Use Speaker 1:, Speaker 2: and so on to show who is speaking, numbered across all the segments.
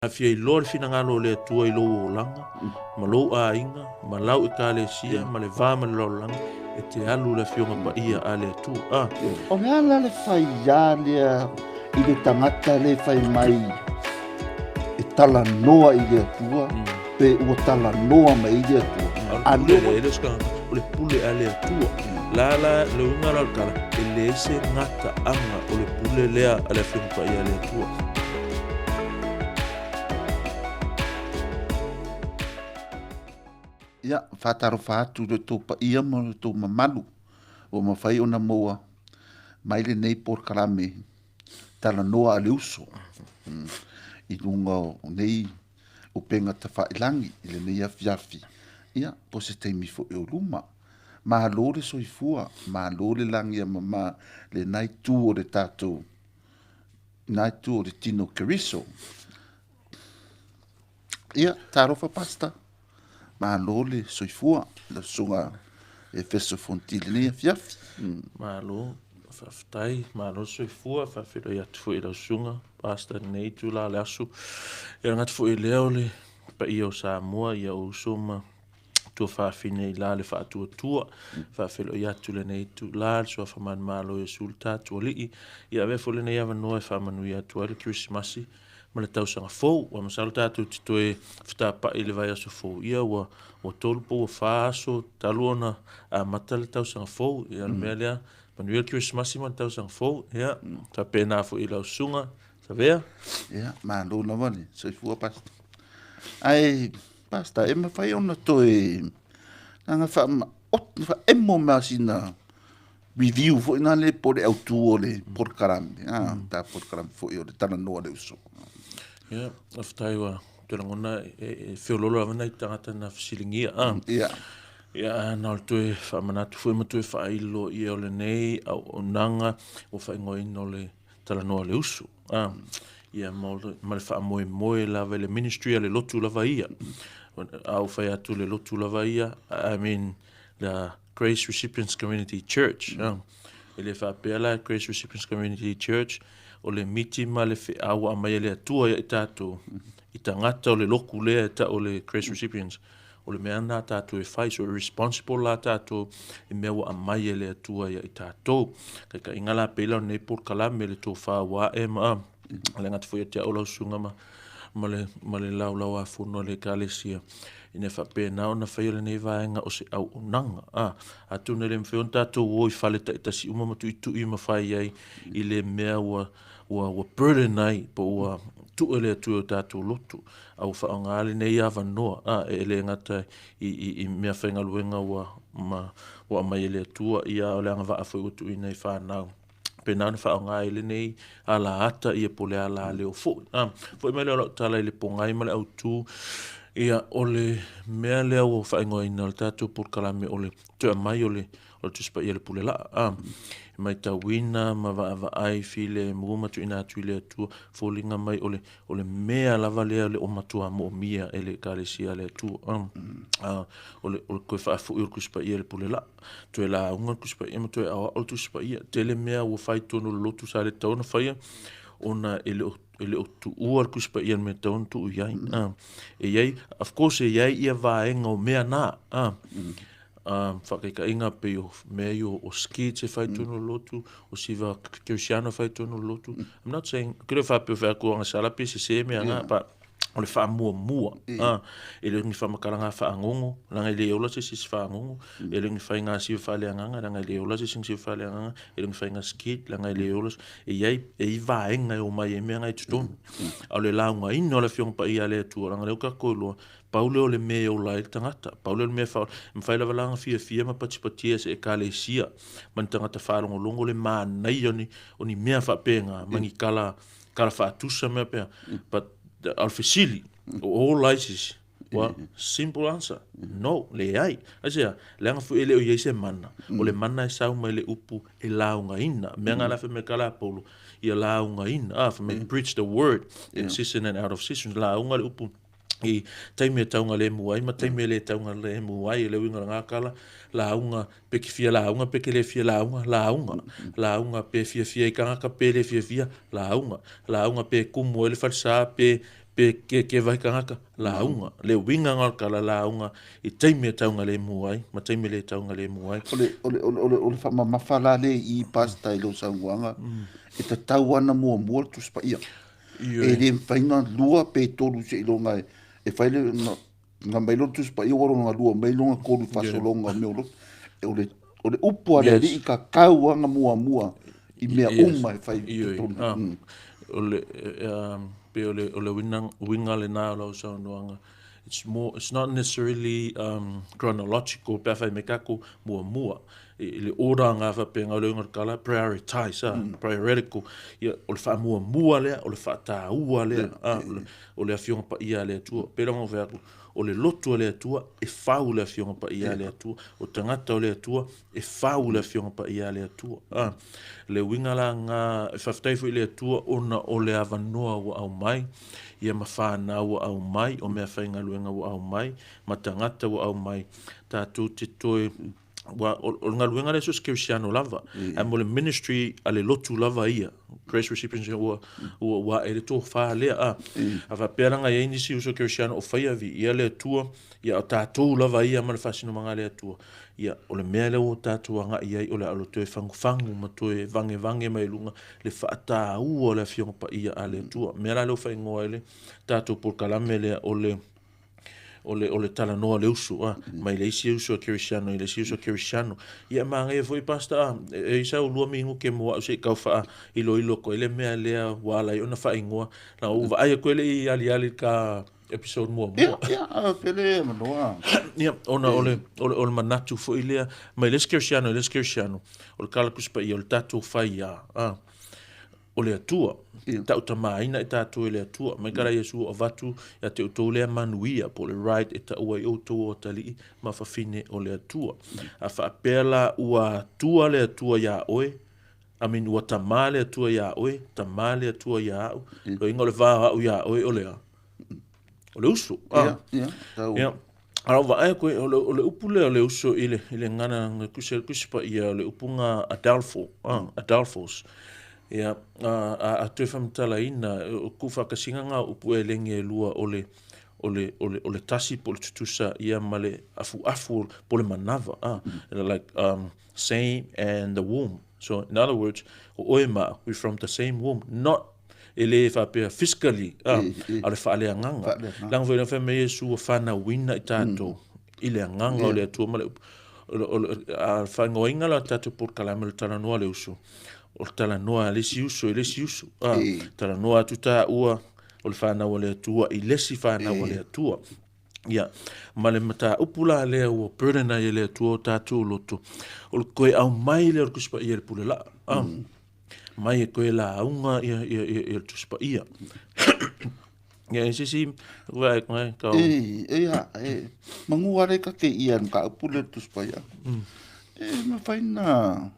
Speaker 1: Afia I loa le finagalo le atua I lou olaga ma lou aiga ma lau I kalesia ma le vā ma le laolalaga e te alu le afioga paia a le atua
Speaker 2: O le ala le whaia lea I le tangata le whai mai e tala noa I le atua pe ua tala noa mai I le atua.
Speaker 1: O le pule a le atua la le unga la kala e le se ngata anga o le pule lea a le afioga paia a le atua.
Speaker 2: Ia, whātaro whātu le tō pa ia mo le tō mamalu. O mawhai o na moa mai le nei por karame tala noa a le uso. I lunga o nei o penga ta whailangi I le nei afiafi. Ia, po se teimi fo e o luma. Ma lo le soifua, ma lo le langi a mama le nai tū o le tātou. Nai tū o le tino keriso. Ia, tarofa pasta. Ma lo le soifua, le sunga e feso fontile ni fiafi.
Speaker 1: Ma lo, whaftai, ma lo soifua, whawhiro I atu I lau sunga, pasta nei tu la le asu. Ia ngati fo I leo le, pa I o Samoa, ia o soma, tua whawhine I la le whaatua tua, whawhiro I atu le nei tu la, so whaman ma lo I sulta, tua lii, ia wefo le nei awa noa e whamanu I atu ale Christmasi, ma le tausanga fou, wa masalo tātou tito e whitapa I le vai aso fou. Ia wa tolupo wa whaaso, taluona a mata le tausanga fou, ia le mea lea, manuel Christmasi ma le tausanga fou, ia, ta pēnā fo I lau sunga, ta vea?
Speaker 2: Ia, ma lo na wani, soifua pasta. Ai, pasta, e ma whai ona toi, nanga wha emo ma sina review fo ina le por au tu o le por karame, ta por karame fo I o le tana noa le uso.
Speaker 1: Ia, aftai wa te langona e whiololo avana I tangata na fisilingia.
Speaker 2: Ia.
Speaker 1: Ia, nā le tue whamanatu fui ma tue whailo I o le nei au o nanga o whaingoin o le talanoa le usu. Ia, ma le whaamoe moe lava le ministry a le lotu lava ia. Au whai atu le lotu lava ia, I mean, the Grace Recipients Community Church. E le whapea la Grace Recipients Community Church, o le miti ma le whi awa a mai le atua I tātou. I tangata o le loku lea ta o le Grace Recipients. O le mea nā tātou e whai, so responsible la tātou e mea wa a mai le atua I tātou. Ka ingala peila nei por kalame le tō whawa e ma. Le ngati fwoi atia o lau sunga ma le lau a whono le kalesia. Ine whapea nao na whai le nei vaenga o se au unanga. A tūne le mwhion tātou o I whale ta itasi umamatu I tu I mawhai ai I le mea wa burden ai po ua tuele tu o tātou lotu au whaangale nei awa noa e le ngata I mea whainga luenga wa mai ele atua ia o le anga waa whai utu I nei whanau pena na whaangai le nei ala ata ia po le ala leo fo fo mai leo tala I le pongai ma le au tu ia o le mea lea o whainga ina le tātou por kalame o le tua mai o le tuspa ia le pule la mai tawina ma va ai file muma tu ina tu le tu folinga mai o le mea lava lea le o matua mo mia ele kalesia le tu o le ko fa fu kuspa ia le pule la tu la unga kuspa ia tu o tuspa ia tele mea o fai tonu lotu sa le tonu fai ona ele o tu ua kuspa ia me tonu tu ia e ia of course ia ia va engo mea na whakaika inga pe o mea o ski te whai tonu lotu, o siva Cristiano whai tonu lotu. I'm not saying, kire whape o whakuanga salapi se mea ngā, pa o le wha mua. E le ngi whamakaranga whaangongo, langa I le eola se sisi whaangongo, e le ngi whai ngā siwa whaleanganga, langa I le eola se sisi whaleanganga, e le ngi whai ngā skit, langa I le eola, e i vaenga o mai e mea ngai tutonu. Au le launga ino o le whiong pa I ale atua, langa leo ka koiloa, Paule o le mea o lai tangata. Paule o le mea whao. Mwhai lawa langa fia ma patipatia se e kalesia. Mani tangata wharongo longo le maa nei oni mea whapenga. Mangi kala whaatusa mea pea. But alfesili, all ISIS. Well, simple answer. No, le ai. Asea, leanga fu ele o yeise mana. O le mana e sau mai le upu e launga ina. Mea ngā lawe me kala polo. Ia launga ina. For me preach the word in season and out of season. Launga le upu. I taime taunga le muai, ma taime le taunga le muai, le winga ngā kala, la unga peki fia la unga, peki le fia la unga pe fia I kanga ka pe le fia, la unga pe kumu ele falsa, pe pe ke vai kangaka launga le winga ngal kala launga I taime taunga le muai ma taime le taunga le muai
Speaker 2: ole fa mafala le I pasta I lo sanguanga e ta tauana mua tu spa ia e le faina lua pe tolu se lo ngai e fai le nga mai lo tu spa ia oro nga lua mai lo nga ko fa solonga me lo e ole upu ale I ka kauanga mua I mea uma e fai tolu
Speaker 1: ole pe ole winga le na lo sanguanga it's not necessarily chronological pe fai me kako mua le ora nga fa pe nga le kala prioritize prioritical ia o le fa mua le o le fa ta ua le o le afiong pa ia le tu pe lo nga o le lotu le tu e fa o le afiong pa ia le tu o tangata o le tu e fa o le afiong pa ia le tu le winga la nga fa ftai fo le tu ona o le avanoa o au mai ia mafana o au mai o mea whainga luenga o au mai ma tangata o au mai tātou te toe o ngā luenga le sus Kirisiano lava a mo le ministry a le lotu lava ia grace recipients o e le tō wha lea a wa pēranga ia inisi uso Kirisiano o whaia vi ia le tua ia o tātou lava ia ma le whasino manga le tua ia o le mea leo o tātou anga ia o le alo toe whangu ma toe vange mai lunga le whaata ua le fionga pa ia a le tua mea la leo whaingoa ele tātou por kalame lea o le tala noa le usu mai le isi usu Kirisiano le isi usu Kirisiano ia manga e foi pasta e isa ulua mingu ke moa o se kau faa ilo ko ele mea lea wala i ona whaingoa na uva aia ko ele I ali ka episode mua
Speaker 2: pele manoa
Speaker 1: ia ona ole manatu fo ilea mai les Kirisiano o le kala kuspa I o le tatu fai o le atua tau tamaina e tātou le atua mai kara Yesu o vatu ia te utou lea manuia po le right e ta ua I outou o tali ma whawhine o le atua a whaapela ua tua le atua ia oe ua tamā le atua ia oe tamā le atua ia au lo inga o le vā au ia oe o le uso ia Ara wa ai koe o le upu lea o le uso I le ngana kusipa ia o le upunga Adelphos ia a te whamtala ina o kuwhakasinga ngā upu e lengi e lua o le tasi po le tutusa ia ma le afu po le manava like same and the womb so in other words o oema we from the same womb not ele whapea physically a le whaalea nganga lang vena whame Yesu o whana wina I tātou I le nganga o le atua ma le a whangoinga la tātou por kalame le tala noa le usu o tala noa lesi usu tala noa tuta ua o le whana o le atua I lesi whana o le atua ia ma le mata upula lea ua perdena I le atua o tātou loto o le koe au mai le o kuspa I le pule la mai e koe la aunga I le tuspa ia ia e sisi vai koe kau
Speaker 2: mangua re ka ke ia ka upule tuspa ia ma faina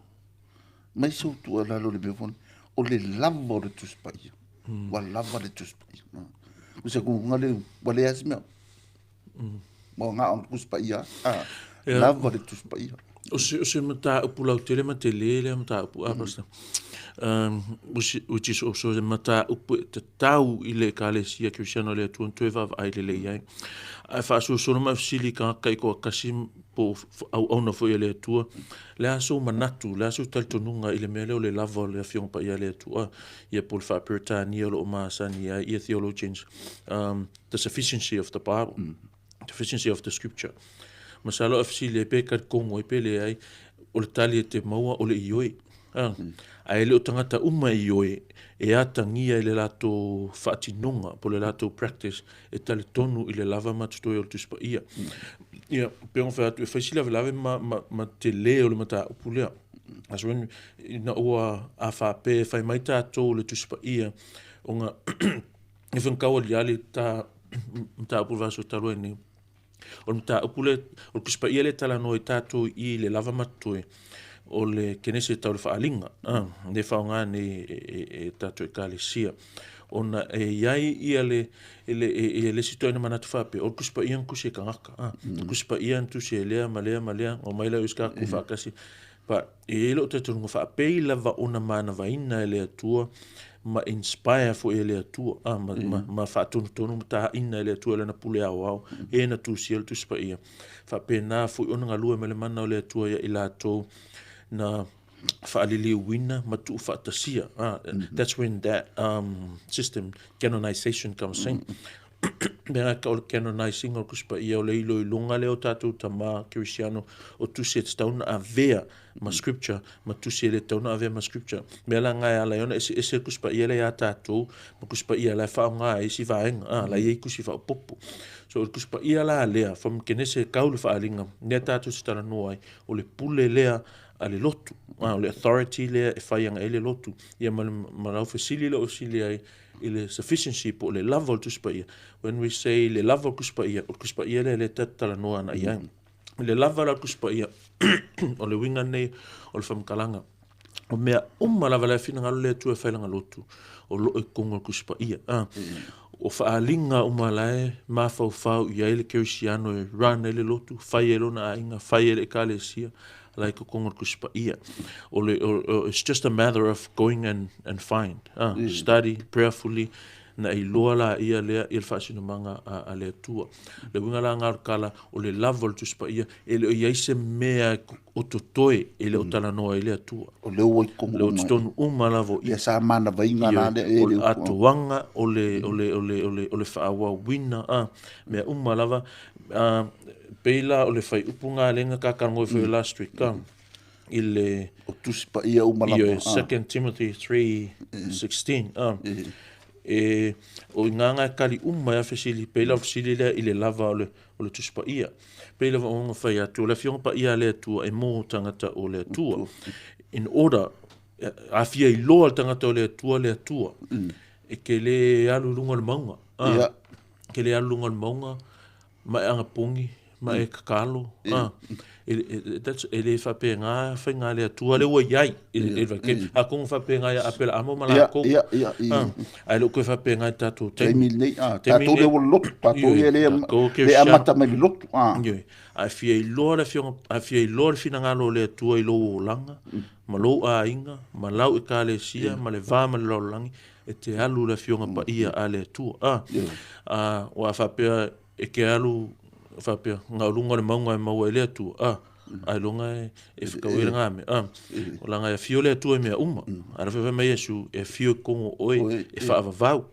Speaker 2: mai so tu ala lo le befon o le lava le tuspa ia wa lava le tuspa ia o se ku ngale wale asma mo nga on tuspa ia lava le tuspa ia
Speaker 1: o se mata upula tele matele mata upu apasta which is also the mata upu te tau I le kalesia Kirisiano le tu va ai le ia ai fa so ma sili ka kai ko kasim po au ona foi le tu le aso manatu le aso taltonunga I le mele o le lava le afiong pa ia le tu ia por fa pertani o ma sani ia theologians the sufficiency of the Bible the sufficiency of the scripture masalo afsili pe kat kongo I pele ai o le tali te maua o le ioi ai le o tangata uma ioi e atangia I le lato whaatinonga po le lato practice e tali tonu I le lava matutoi o le tuspa ia ia peonga whaatu e whaisila lave ma te leo le mata upulea as when ina ua a whape whai mai tātou le tuspa ia o nga e whankaua li ali mta upul vaso talue ni o mta upule o tuspa ia le tala no I tātou I le lava matutoi o le kenese tau le whaalinga ne whaonga e tātou e kālesia ona e iai ia le sito ina manatu whape o kuspa ian kusi e kangaka kuspa ian tusi e lea malea o maila uiska ku whakasi pa e lo te tunga whape I lava ona mana vaina e lea tua ma inspire fo ele atua ma fa tonu ta ina ele atua le na pule au e na tu siel tu spa ia fa pena fo ona ngalua mele mana le atua ia ila to na fa alili wina ma tu fa tasia that's when that system canonization comes in Mera ka o canonizing o kuspa ia o leilo I lunga leo tātou tama Kirisiano o tusi e tauna a vea ma scripture ma tusi e le tauna a vea ma scripture mera ngai ala iona ese kuspa ia le a tātou ma kuspa ia la whao ngā isi vaenga la iei kusi whao popo so o kuspa ia la lea from kenese kaulu whaalinga nea tātou si tala noai o le pule lea a le lotu o le authority lea e whaianga e le lotu ia malau fesili le o sili ai ile sufficiency po le lava o tuspa ia. When we say le lava o kuspa ia le tatala noa na ia. Le lava la kuspa ia o le winga nei o le whamkalanga. O mea lava la fina ngalo le tua whailanga lotu o lo e kongo kuspa ia. O whaalinga umalae ma fau ia ele Kirisiano e rana ele lotu, whai elo na ainga, whai ele kalesia. Like a kongo kuspa ia. It's just a matter of going and find. Study prayerfully. Na I loa la ia lea il fasino manga a le tua. Le winga la ngar kala o le level tuspa ia. Ele o iaise mea o totoe ele o tala noa ele tua.
Speaker 2: O le oi kongo.
Speaker 1: Le o tonu lavo
Speaker 2: ia. Sa mana vainga na le.
Speaker 1: O le atuanga o le whaawa wina. Mea lava. Peila o le fai upunga lenga kakango foi last week ile
Speaker 2: o tuspa ia
Speaker 1: lava 2 Timothy 3:16 o nganga kali ya fesili peila fesili le ile lava o le tuspa ia peila o fai atu le fiong pa ia le tu e mo tangata o le tu in order afia I loa tangata o le tu e ke le alu lunga le maunga ke le alu lunga le maunga mai anga pongi ma e kakalo ele fa penga fenga le tua le wa yai ele va ke a kong fa penga ya apela amo mala ko ai lo ko fa penga tatu
Speaker 2: te mil nei tatu le lot tatu le amata me lot
Speaker 1: a fie lo fina ngalo le tua I lo langa ma lo a inga ma lau e kalesia ma le va ma lo langi e te alu le fionga pa ia ale tua wa fa pe e ke alu fapia nga lunga le maunga mau ele tu ai longa e fikawe ngame o langa e fio le tu e mea ara fe me Yesu e fio kongo oi e fa vau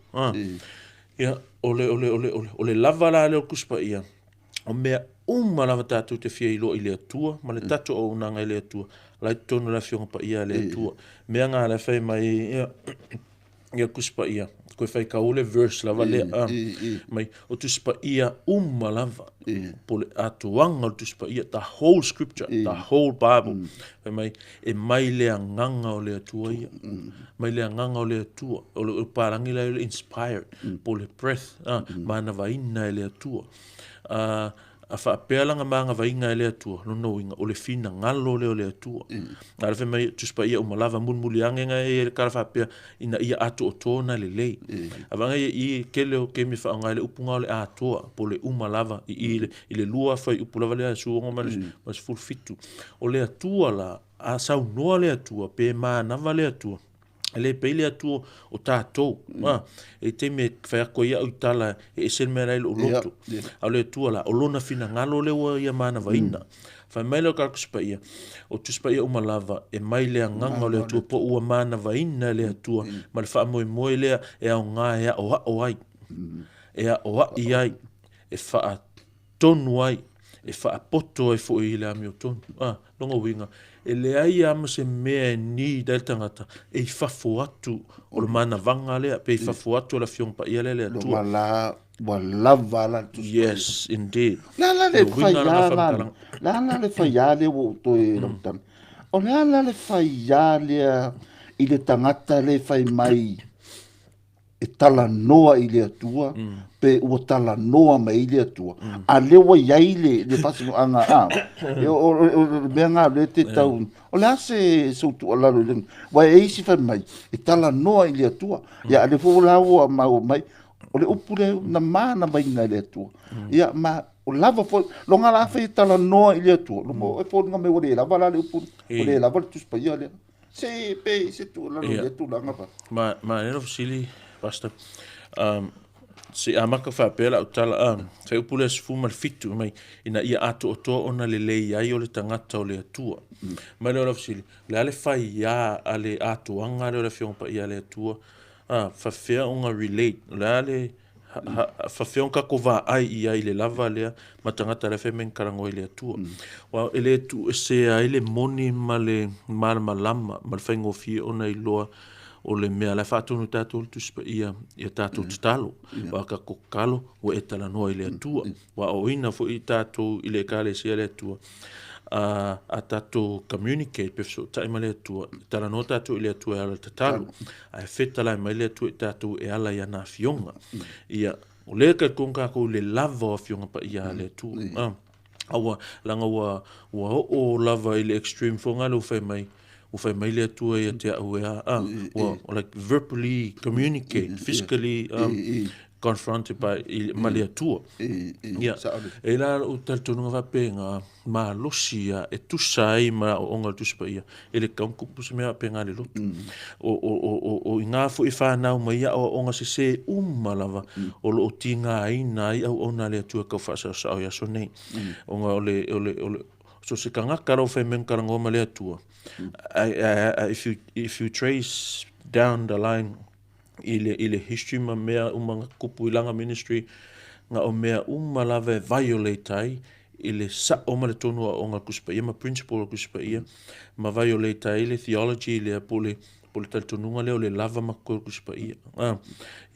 Speaker 1: ia ole lava la le kuspa ia o mea lava tatu te fia ilo ile tua ma le tatu o nanga ile tua la tonu la fio pa ia le tua mea nga la fe mai ia kuspa ia ko fai kaule verse lava le mai o tuspa ia lava po le atuanga o tuspa ia the whole scripture the whole Bible mai e mai le nganga o le atua ia mai le nganga o le atua o le parangi le inspired po le breath mana vaina le atua a fa pelanga manga vainga ele atua no inga o le fina ngalo le atua ala fe mai tuspa ia lava mulmulianga e kala fa pe ina ia atu o tona le lei avanga I kele o kemi fa ngale upunga le atua po le lava ile lua fa upulava le su ngoma mas full fitu o le atua la a sau no le atua pe mana vale atua ele peile atu o tatou e te me fa ko ia utala e sel mera o loto ale tu la o lona fina ngalo le wa ia mana vaina fa mai lo ka kuspa ia o tuspa ia lava e mai le nganga le tu po u mana vaina le tu ma le fa mo le e o nga e o ai e o ai e fa tonu ai e fa poto e fo ile ami o tonu longo winga ele ai ama se mea ni del tangata e fafo atu o le mana vanga lea pe fafo atu la fiong pa ia lea tu
Speaker 2: wala vala tu
Speaker 1: yes indeed
Speaker 2: la le faiale o to e rotan o la le faiale I le tangata le fai mai e tala noa I le atua pe ua tala noa mai le atua a lewa iai le fasino anga o mea ngā le te tau o le ase sautu alaro lenga wa e isi fai mai e tala noa I le atua ia le fo lau a mau mai o le upule na mana mai ngai le atua ia ma o lava fo lo ngala fa tala noa I le atua lo mo e fo nga me o le lava la le upule o le lava tuspa ia le Se pe se tu la le tu la ngapa.
Speaker 1: Ma ero sili basta. Se amaka fa pela utala se upule se fuma fitu mai ina ia ato to ona le lei ai o le tangata o le atua. Mai le sili le ale fai ia ale ato anga le fiong pa ia le atua. Fa fea unga relate le ale fa fea unga kova ai ia ile lava le matangata le fe men karango ile atua. Wa ele tu se ai le moni male malama mal fengo fi ona iloa o le mea la whaatonu tātou tu spa ia tātou talo wa ka kokalo wa e tala noa i le atua wa o ina fo i tātou i le kale sia le atua a tātou communicate pe so taima le atua tala noa tātou i le atua e ala tatalo a e wheta lai mai le atua i tātou e ala i ana fionga ia o le ka konga ko le lava o fionga pa ia le atua awa langa wa o lava i le extreme fonga lo fai mai o fai mai le atua ia te au like verbally communicate, physically confronted by ma le atua. Ia, e la o tal tonunga wapenga ma losia e tusai ma o onga tuspa ia. E le kaunkupu se mea penga le lotu. O inga fu i whanau mai ia o onga se lava o lo o tinga aina i au ona le atua kau whasa sao ia so nei. Onga ole so se kangaka rau whai men karangoma le atua. If you trace down the line ile history ma mea umanga kupu ilanga ministry nga o mea lava violate ai ile sa o le tonu o nga kuspa ia ma principle kuspa ia ma violate ai le theology ile pole tal tonunga le o le lava ma kuspa ia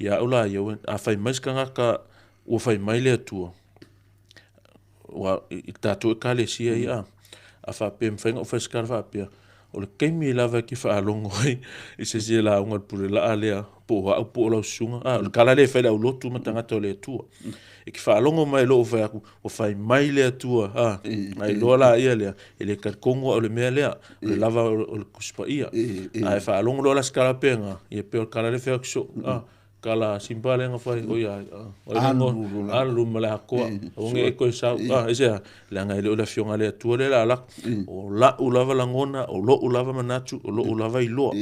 Speaker 1: ia ola ia a fai mais kangaka o fai mai le atua wa i tatu kale sia ia a fa pem fenga o feskar fa pia o le keimi lava ki fa longo i se la unga pure la alea po la sunga le kala le fa la lotu matanga to le tua e ki fa longo mai lo fa o fa mai le tua ai lo la ia le ele ka kongo o le me le le lava o le kuspa ia ai fa longo lo la skala penga e pe o kala le fa so kala simpale nga fai o ia alu mala ko o nge ko sa ese la nga ile la fionga le tu le la o la ulava la ngona o lo ulava manatu o lo ulava ilo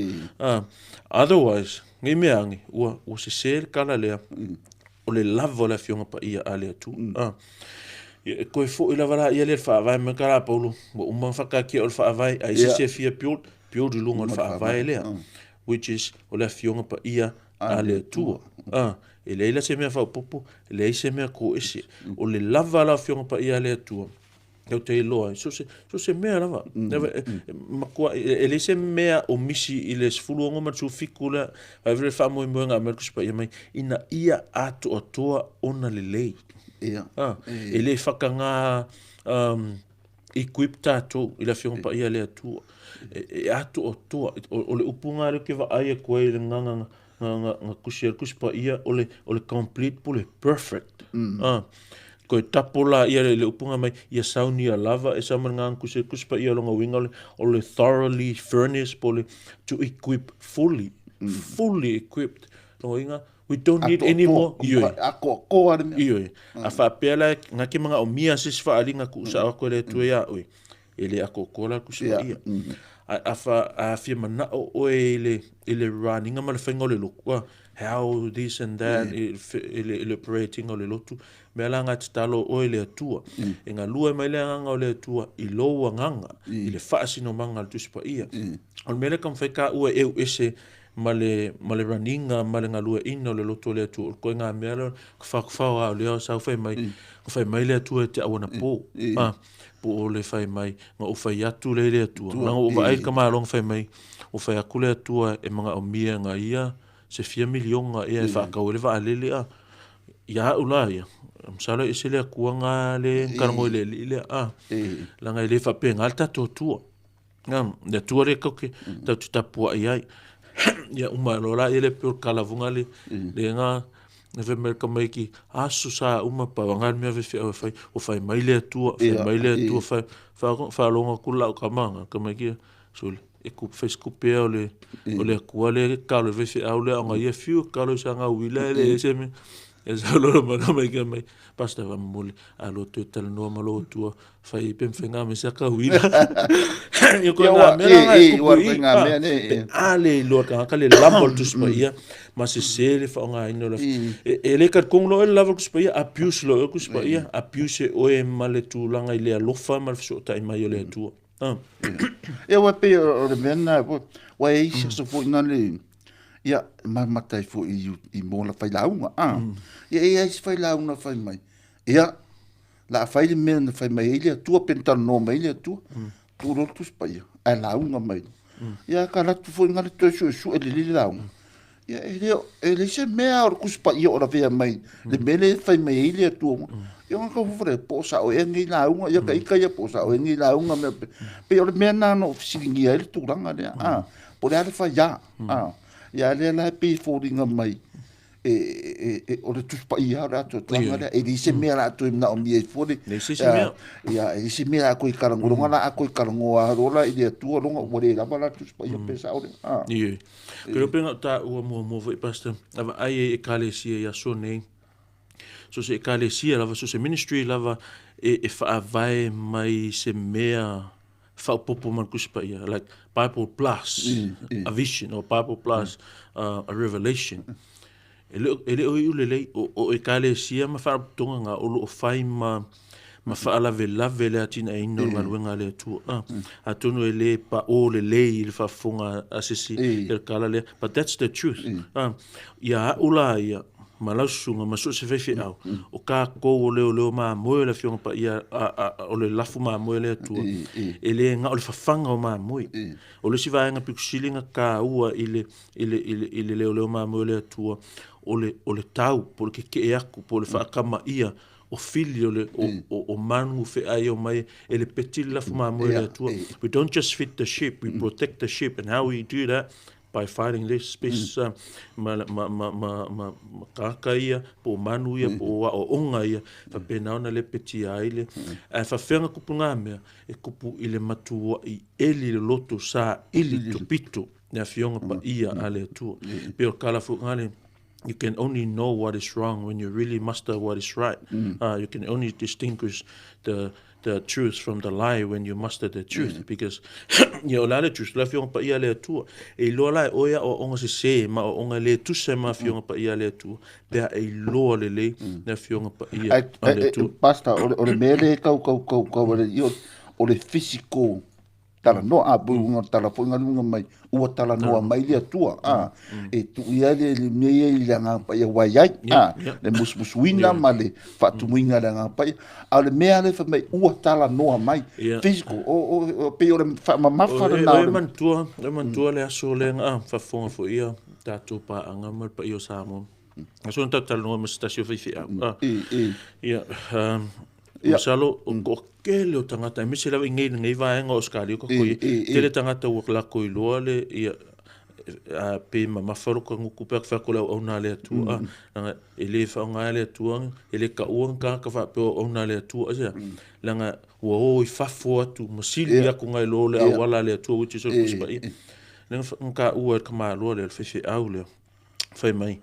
Speaker 1: otherwise ngi meangi o se ser kala le o le lava la fionga pa ia ale tu ko fo ila vala ia le fa vai me kala paulo o man fa ka ki o fa vai ai se fia piot du lungo fa vai le which is o la fionga pa ia ale tua e leila se mea fa popo le se mea ko ese o le lava la fionga pa ia le tua eu te loa so se mea lava ma ko ele se mea o misi ile sfulu ngo ma su fikula vai vre fa mo nga merkus pa ia mai ina ia ato atoa ona le lei ele fakanga equip tato ila fionga pa ia le tua e ato atoa o le upunga le ke va ai ko le nganga nga kuspa ia ole complete pole perfect ko tapola ia le upunga mai ia sauni lava e sama nga kuspa ia longa winga ole thoroughly furnished pole to equip fully equipped longa we don't need any more a fa pela nga ke mga o mia sis fa alinga ku sa ko le tu ia ele akokola kuspa ia a fia mana o ele running ma le fengo le lokwa how this and that ele operating o le lotu me langa talo o ele atua enga lua mai le nganga o le atua I loa nganga ile fasi no manga tu spa ia on mele kam feka o e ese male running male ngalua ino le lotu le atua ko nga mele fa o le sa fai mai le atua te awana po po le fai mai nga o fai atu le atua nga o vai ka malong fai mai o fai akule atua e mga o mia nga ia se 4 milion nga ia fa ka o le va lele ya ulaya msala ese le kuanga le karango le la nga le fa penga alta totua nga le tua re ko ke ta tapua ai ya uma lola ele por kalavunga le nga ne ve mer kamai ki asu sa uma pa wangal me ve fai o fai mai le tua fa longa kula kamanga kamai ki sul e ku fes ku pe o le kuale ka le ve au le nga ye fiu ka le sanga wila le se me e sa lo mai ka mai pasta va mole a lo to tal no ma lo tu fai pem fenga me sa ka wina yo ko nga me nga ku pu pe ale lo ka le lambol tu spa ia ma se le fa nga ino la e le ka kong lo la ku spa ia abuse lo ku spa ia abuse o e male tu langa ile lo fa mal so ta mai le tu
Speaker 2: e wa pe o le mena wa e so fo na le ia matai fo i mo la fai launga ia ia is fai launga fai mai ia la fai le mena fai mai ile tu penta no mai ile tu ro tu spai a launga mai ia ka la tu fo ngale to su ele launga ia ele se mea or ku spai ora vea mai le mele fai mai ile tu ia ka fo po sa o ngi launga ia ka ia po sa o ngi launga me pe o mena no singi ile tu ranga le por ale fai ya ia le la pe folding mai o le tus pa ia ra to tanga e dise me la to na o mi e fodi ia e dise me la ko i karango ngala a ko i karango a rola i de tu longa o le la bala tus pa ia pesa o
Speaker 1: ie pero penga ta o mo vai pasta ava ai e kalesia ia so nei so se kalesia lava so se ministry lava e fa vai mai se mea fa popo man kuspa ia like Bible plus a vision or Bible plus a revelation ele o le o e kale sia ma fa tonga nga o fai ma fa ala ve le atina e no nga wenga le tu a tonu ele pa o le il fa funga asisi el kala le but that's the truth ya ula ya malausunga maso se fefe au o ka ko o le ma mo le fiong pa ia o le lafu ma mo le tu ele nga o le fafanga o ma mo o le siva nga pikusilinga ka ua ile le ma mo le tu o le tau por ke aku por le fa kama ia o filio le o manu fe ai o mai ele petit lafu ma mo le tu we don't just feed the sheep we protect the sheep and how we do that by fighting this space kakaia po manu ia po o onga ia fa pena ona le peti aile fa fenga kupunga me e kupu ile matua i eli le loto sa ili tupito na fionga pa ia ale tu pe o kala fu ngale you can only know what is wrong when you really master what is right. You can only distinguish the truth from the lie when you master the truth. Because you know, la truth la fiong pa ia le tu e lo la o ya o onga se ma o onga le tu se ma fiong pa ia le tu pe e lo le na fiong pa ia le tu
Speaker 2: basta o le mele kau o le physical tala no a bunga tala fonga lunga mai ua tala no mai le tua e tu ia le me ia nga pa ia waiai le muswina male fa tu winga nga pa a le me ale fa mai ua tala no mai physical o pe o fa ma fa na
Speaker 1: le man tua le aso le nga fa fonga fo ia tatu pa anga mal pa io samo aso nta tala no mas stasio fi ia Salo o kele o tangata me se la ngai vaenga o skali ko ko tele tangata o la ko lo le ia a pe ma faro ko ku pe fa ko la o na le tu nga ele fa nga le tu ele ka o ka fa pe o na le tu a langa o fa fo tu mosili ya ko ngai lo le wala le tu which is ko spa langa ka o ka ma lo le fe au le fa mai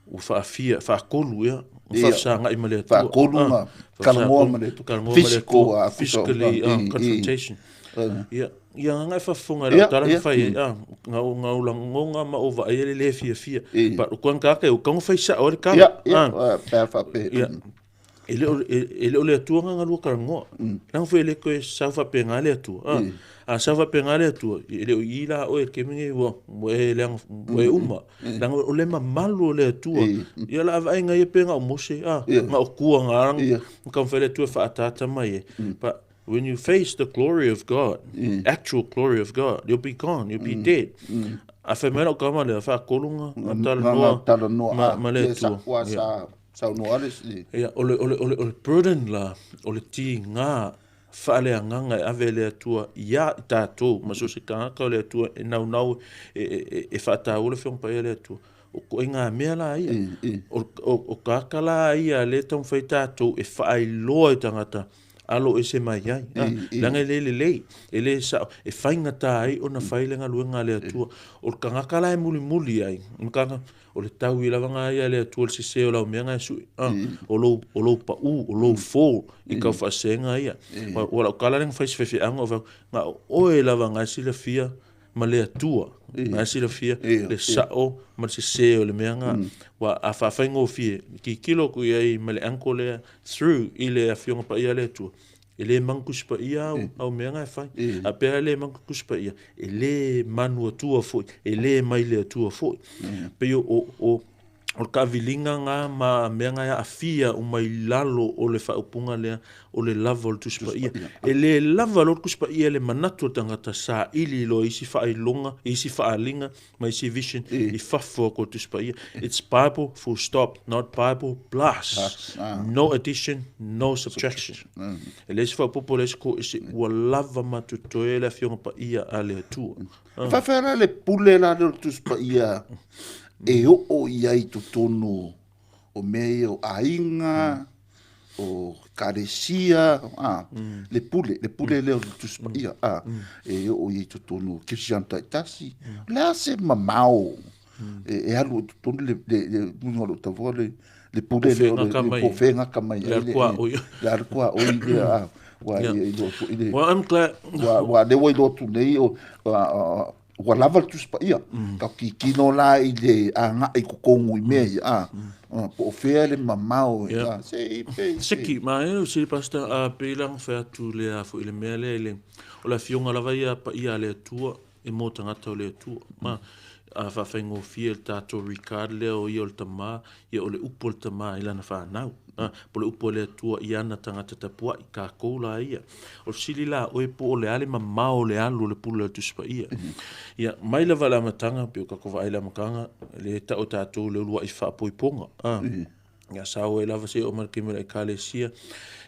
Speaker 1: o fa kolu ia fa sanga I male
Speaker 2: fa kolu kalmo male
Speaker 1: physically confrontation ia nga fa funga la tara fa nga ulangonga ma ova ele le fia pa ko ka o ka fa sa o ka
Speaker 2: fa pe
Speaker 1: ele o le tuanga nga lu karango nang foi ele ko sa fa pe nga le tu a sa fa pe nga le tu ele o ila o ke mingi wo e le uma nang o le malu le tu ia la vai nga ye pe nga o mose nga o ku nga ka fa le tu fa tata mai pa when you face the glory of God actual glory of God you'll be gone you'll be dead a fe mero kama le fa kolunga
Speaker 2: tala no ma le tu sa no alis
Speaker 1: ia o le burden la o le ti nga fa le nga ave le tua ia tato ma so se ka le tua nau e fa ta o le fiong pa le tua o ko nga me la ia o ka kala ia le ton fa tato e fa ai lo tangata alo e se mai ai langa le ele sa e fainga tai ona failenga luenga le atua o kanga kala e muli ai mkanga o le tau I lavanga ai le atua le se o la menga su o lo pa o lo fo I ka fa senga ia o la kala lenga fai se anga nga o e lavanga si le fia ma le atua ma si le fia le sao ma se o le menga wa a fa fainga fie ki kilo ku ai ma le ankole through ile a fionga pa ia le atua ele mangus pa ia au menga fai a pe ele mangus pa ia ele manu tua foi ele mai le tua foi pe o ka vilinga nga ma menga ya afia o mai lalo o le fa upunga le o le level tu spa ia ele level o kuspa ia le manatu tangata sa ili lo isi fa ilonga isi fa alinga mai si vision I fa fo ko tu spa ia it's Bible full stop not Bible plus no addition no subtraction ele si fa popolesi ko isi wa lava matu toela fionga pa ia ale tu
Speaker 2: fa fera le pule la tu spa ia e o ia I tonu o mei o ainga o carecia le pule le tu ia e o ia tonu Christian tasi la se mamao e alu tonu le ngolo tavole le pule le pofenga kamai le kwa o ia
Speaker 1: well I'm glad
Speaker 2: wa de wo do tu nei o wa lava tu spa ia ka kino la I le anga I kukongu I me po fele mamao
Speaker 1: siki ma e si pasta a pelang fa tu le a fo ile mele le o la fionga lava ia pa ia le tua e mo tangata le tua ma a fa fengo fiel tato Ricard le o ia o tama ia o le upo le tama ila na fa nau po le upo le tua ia na tangata tapua I ka koula ia o sili la o e po o le ale mamao le alu le pula tu spa ia ia mai la vala matanga pe ka ko vai la makanga le ta o tato le lua I fa poiponga ia sa o e lava se o markimela I kalesia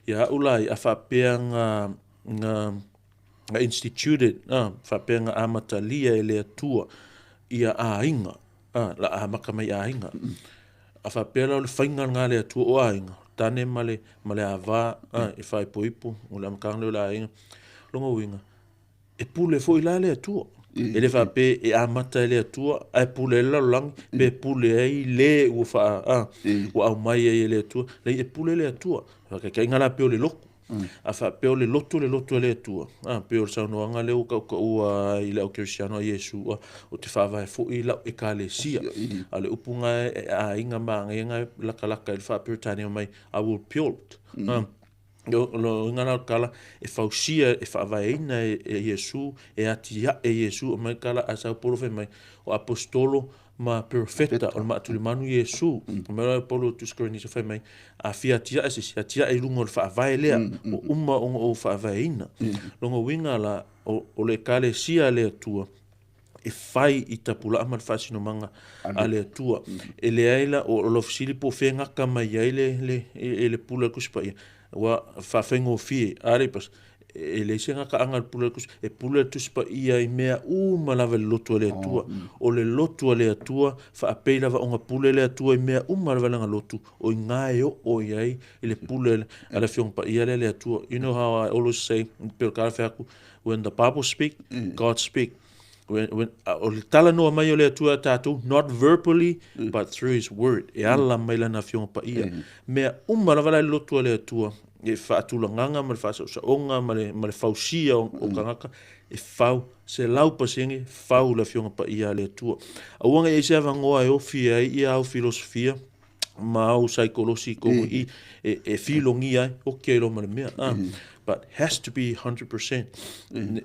Speaker 1: ia ulai a fa peanga nga instituted fa peanga amatalia le tua ia ainga la a makamai ainga a fa pela le fainga nga le tua o ainga tane male ava e fai poipo o la makanga le ainga longo winga e pule foi la le tua ele fa pe e amata le tua e pule la lang pe pule ai le o fa o au mai e le tua le e pule le tua ka ka ngala pe o le loko a fa pe o le loto le tua pe o sa no nga le o ka o ile o Cristiano Yesu o te fa vai fo ila e kalesia ale upunga a inga manga nga la kala ka fa pe tani mai a will pult lo ngana kala e fausia e fa vai na Yesu e atia e Yesu o mai kala asa polo fe mai o apostolo ma perfetta o ma tu manu Yesu ma polo tu screen so fe mai a fiatia sia e lungo fa vai le o uma o fa vai na longo winga la o le kale sia le tua e fai I tapula amal fasino manga ale tua e le aila o lo fsili po fenga kama le pula kuspa wa fa fengo fi are pas e le senga ka anga pula kus e pula tuspa ia I mea malava le loto le tua o le loto le tua fa apela va onga pula le tua I mea malava nga loto o ngaio o iai le pula ala fiong pa ia le tua you know how I always say per kalfaku when the Bible speak God speak when o le tala no mai o le tua tatu not verbally but through his word e ala mai la na fiong pa ia mea malava le loto le tua e fa tulanganga ma fa so onga ma le fausia o kangaka e fau se lau pasingi fau la fionga pa ia le tua a wanga e se vangoa e ofia ia o filosofia ma o psychology ko e filongia o ke lo ma mea but has to be 100%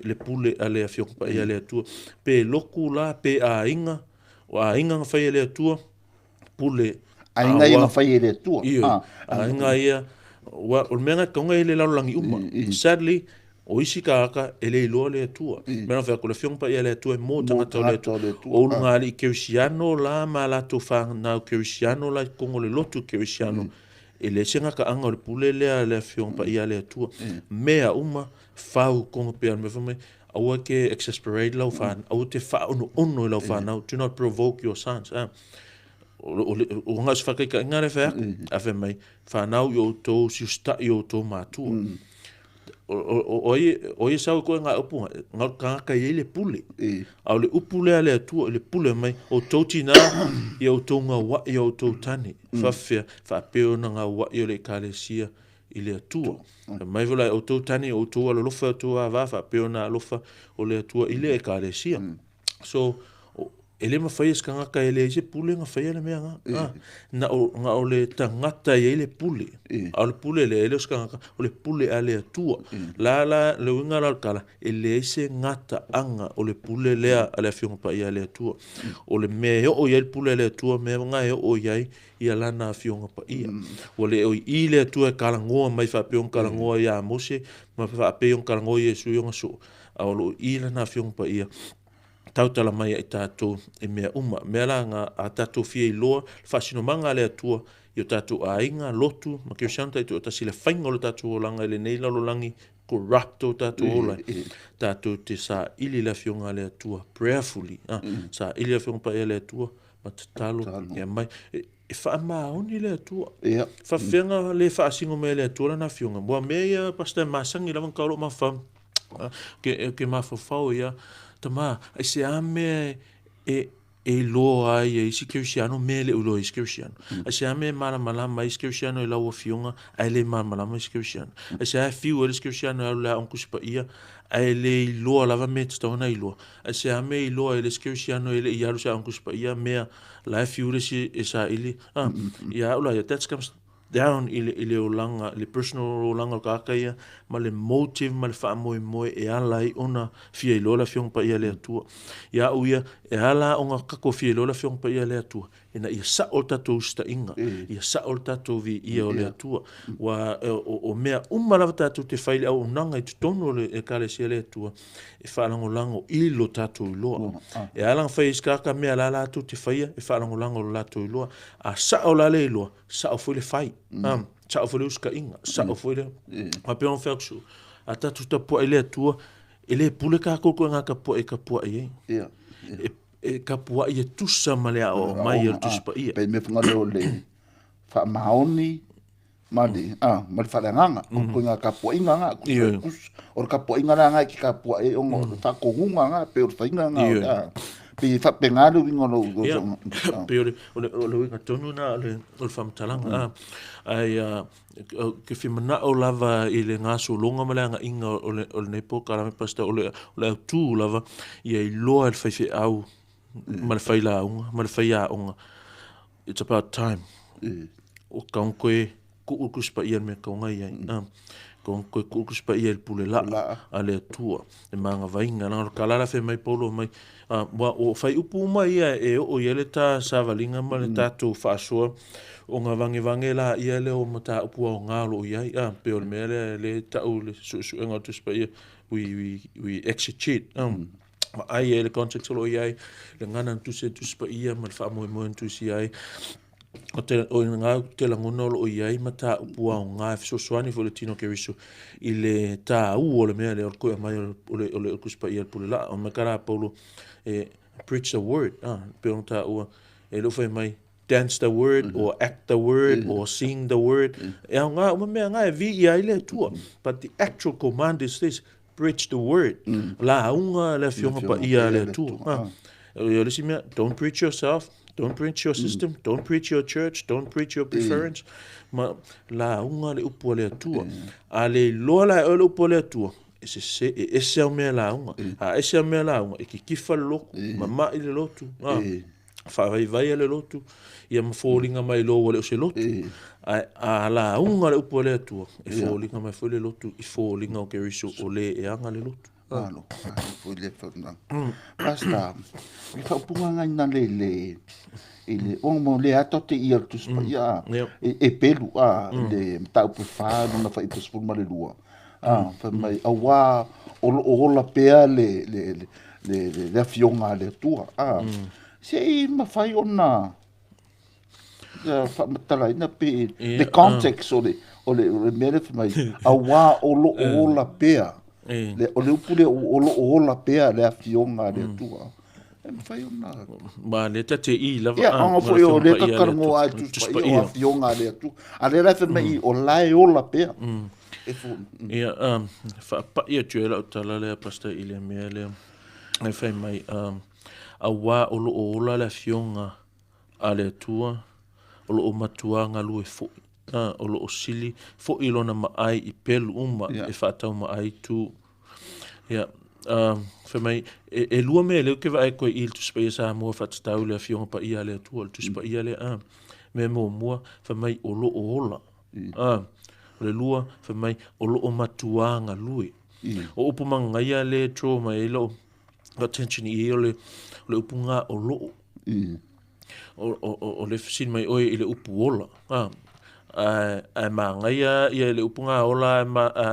Speaker 1: le pule ale fionga pa ia le tua pe loku la pe a inga fa le tua pule
Speaker 2: a inga fa le tua
Speaker 1: a inga ia wa o menga konga ele la langi uma sadly o isi ka ele lo le tua mena fa ko le fiong pa ele tua mo tanga to le o lunga ali Cristiano la mala to fa na Cristiano la kongo le lotu Cristiano ele senga ka anga le pule le fiong pa ele tua mea uma fa kongo pe me fa me awa ke exasperate lo fa o te fa ono lo fa now do not provoke your sons o nga sfaka ka ngare fa a fe mai fa nau yo to si sta yo to matu o ye sau ko nga upu nga ka ye le pule au le upule ale tu le pule mai o totina ye o tonga wa ye o totani fa peo nga wa ye le kalesia ile tu mai vola o totani o tu lo fa tu va fa peo na lo fa o le tu ile kalesia so ele ma fai ska ka ele je pule nga fai le mea na nga o le tangata ye le pule au le pule le ska o le pule ale tua la le winga la kala ele se ngata anga o le pule le ale fiong pa ia le tua o le me o ye le pule le tua me nga o ye ia lana fiong pa ia o le o ile tua kala ngoa mai fa piong kala ngoa ya mose ma fa piong kala ngoa ye su yonga so au lo ile na fiong pa ia tautala mai e tātou e mea mea la ngā a tātou fia I loa, whasino manga le atua I o tātou a inga lotu, ma kio sianta I o tasile whainga o tātou o langa ele nei lalo langi, corrupt o tātou o lai, tātou te sa ili la fionga le atua, prayerfully, sa ili la fionga pa e le atua, ma te talo, e mai, e wha maoni le atua, wha whianga le wha asingo me le atua na fionga, mua mea pasta masangi lawan kauro ma wham, ke ma whawhau ia, tama ai se ame e lo ai e isi kirsiano mele ulo isi kirsiano ai se ame mala malama isi kirsiano e lawa fionga ai le mala malama isi kirsiano ai se ai fiu isi kirsiano e la onkus pa ia ai le lo lava me tona ilo ai se ame ilo e isi kirsiano e le ia sa onkus pa ia mea la fiu isi esa ili ia ula that comes down ile olanga le personal olanga kakaia ma le motive ma le fa moe e ala I ona fia I lola fiong pa ia le atua ia uia e ala onga kako fia I lola fiong pa ia le atua ina ia sa o tatou sta inga ia sa o tatou vi ia o le atua wa o mea umala tatou te faile au nanga I tono le e kale sia le atua e fa lango ilo tatou loa e ala fai skaka mea la tu te faia e fa lango la tu loa a sa o la le loa sa o foi le fai sa o foi uska inga sa o foi le ma pe on fexu a tatu ta po ele tua ele pule ka ko nga ka po e e ka po e tu sa male o mai o tu spa ia
Speaker 2: pe me fanga le fa maoni mali mal fa nganga ko nga ka po inga o ka po inga nga ki ka po e o fa ko nga pe o fa inga nga pe fa pengalo wingo lo
Speaker 1: pe o winga tonu na o fam talanga ai ke fimana o lava I le ngaso longa malanga inga o le nepo kara me pasta o le tu lava I loa el fai au mal fai la unga mal fai a unga it's about time o kaunkoe kukuspa ia me kaunga ia kon ko kukuspa ia el pule la ale tua e manga vainga na kalala fe mai polo mai o fai upu mai e o ele ta savalinga ma le tatu faso o nga vange la ia le o mata upu o ngalo ia pe o mele le ta o le su nga tu spa ia we execute ai ele contact lo ia le ngana tu se tu spa ia ma fa mo tu si ai o nga te la ngono lo ia mata upu o nga so swani fo le tino ke riso ile ta o le mele o ko mai o le kuspa ia pule la o makara polo preach the word pergunta o ele foi mai dance the word or act the word or sing the word nga nga vi ia ile tua but the actual command is this preach the word la unga le fionga pa ia le tua eu le simia don't preach yourself don't preach your system don't preach your church don't preach your preference ma la unga le upo le tua ale lola le upo le tua ese o me la unga ese o me la unga e ki kifa loko mama ile lotu fa vai le lotu ia ma folinga mai lo le se lotu a la unga le upo le tua e folinga mai foi le lotu i folinga o ke riso o le e anga le lotu
Speaker 2: ano foi le fanga basta mi fa punga nga le ele mo le ato te ia tu spa ia e pelu le tau pe fa no fa i tu spa ma le lua fa mai awa o la pea le fionga le tua se ma fai ona fa matala ina pe the context o le mere mai awa o la pea le o le pule o la pea le fionga le tua fai ona
Speaker 1: ma le te I lava
Speaker 2: ya foi o le ka karmo ai tu spa o fionga le tu ale la fe mai o lai o la pea E fu.
Speaker 1: Ia, whaapa ia tue la o tala lea pasta i lea mea lea. Ai whai mai, a wā o lo o ola lea fionga a lea tua, o lo o matuanga lue fo. O lo o sili, fo i lona maai i pelu uma, e whaatau maai tu. Ia, whai mai, e lua mea leo ke vai koe il tu spa ia sa mua whatatau lea fionga pa ia lea tua, tu spa ia lea, me mua, whai mai o lo o ola. O le lua, whai mai, o lo o matuanga lui. O upumanga ia le tro mai lo attention i o le upunga o lo. O le fisin mai oe i le upu ola. Ai manga ia le upunga ola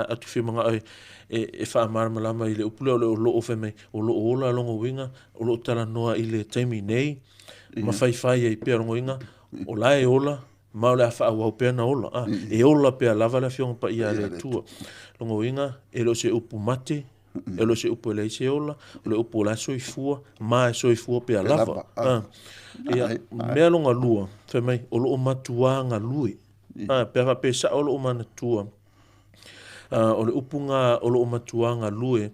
Speaker 1: atu whimanga oe e whaamara malama i le upule o lo o whai mai, o lo ola longo winga, o lo tala noa i le taimi nei, ma whai ai pia longo winga, o lae ola, ma le afa au pea na ola e ola pea lava la fionga pa ia le tua longo inga e lo se upu mate e lo se upu le se ola le upu la soifua ma soifua pea lava ia mea longa lua fe mai o lo matuanga lui pea pe sa o lo mana tua o le upunga o lo matuanga lui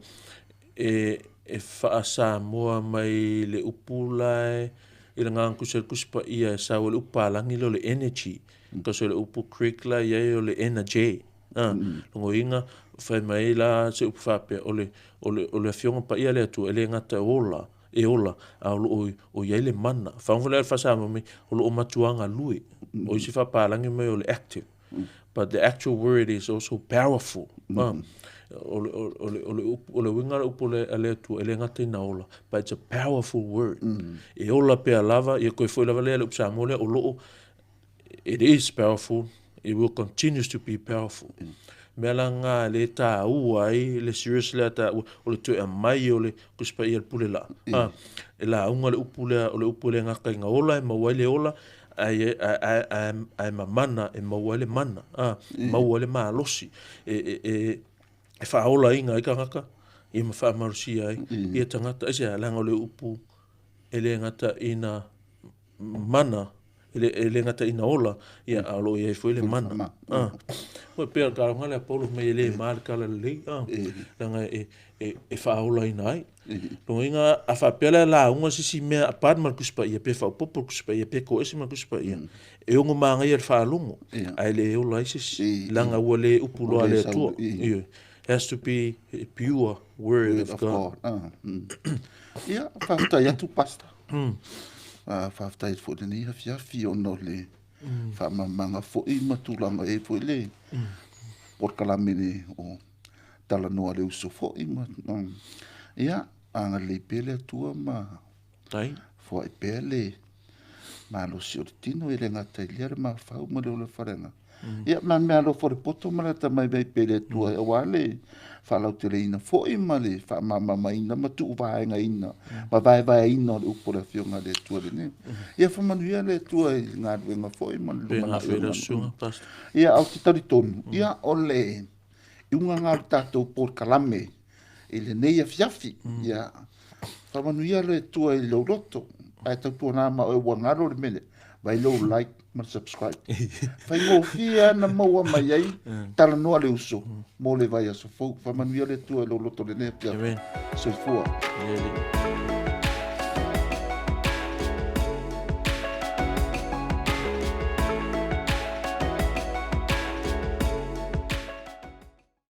Speaker 1: e fa sa moa mai le upulai i le ngā kusel kuspa ia sa o le upalangi lo le energy ka so le upu creek la ia o le energy longo inga fai mai la se upu fape o le fionga pa ia le atu ele ngata ola a o ia le mana whaungwale al fasa mai o lo matuanga lui o isi fa palangi mai o le active but the actual word is also powerful o le winga upo le atu ele ngata ina ola but it's a powerful word e ola pea lava e koe foi lava le upsa mole o loo it is powerful it will continue to be powerful mela nga le ta uai le serious le ta o le tu mai o le kuspa ia pule la e la unga le upo le nga kai nga ola e mawai le ola ai mamana e mawai le mana mawai le malosi e fa ola inga ika ngaka e ma fa marusi ai e tangata e se langa le upu ele ngata ina mana ele ngata ina ola ia alo ia foi le mana o pe ka ngale polo me le marca le langa e fa ola ina ai lo inga a fa pela la unga si me apart mal kuspa ia pe fa popo kuspa ia pe ko esi mal kuspa ia e unga manga ia fa lungo ai le ola isi langa wole upulo ale tu has to be a pure word of God.
Speaker 2: Ia, whafta ia tu pasta. Whafta i fo ni hafi ono le whamamanga fo i matulanga e fo le por kalamini o tala noa le uso fo i ia, anga le pele tua ma fo i pele ma lo si o tino e le ngata i lere ma whau ma le o le wharenga. Ia mea lo for poto mara ta mai bei pele tua e wale fa lau te reina fo i male fa mama ina ma tu vai nga ina ma vai ina o por a fionga le tua ne ia fa manuia le tua nga venga fo i man
Speaker 1: lu mana
Speaker 2: ia au te tari tonu ia ole i unga nga tato por kalame ele nei a fiafi ia fa manuia le tua i lo roto ai tau na ma o wangaro le mele vai lo like ma subscribe fai mo fia na maua mai ai tala noa le uso mo le vai a so fo fa manuia le tua lo loto le ne pia so fua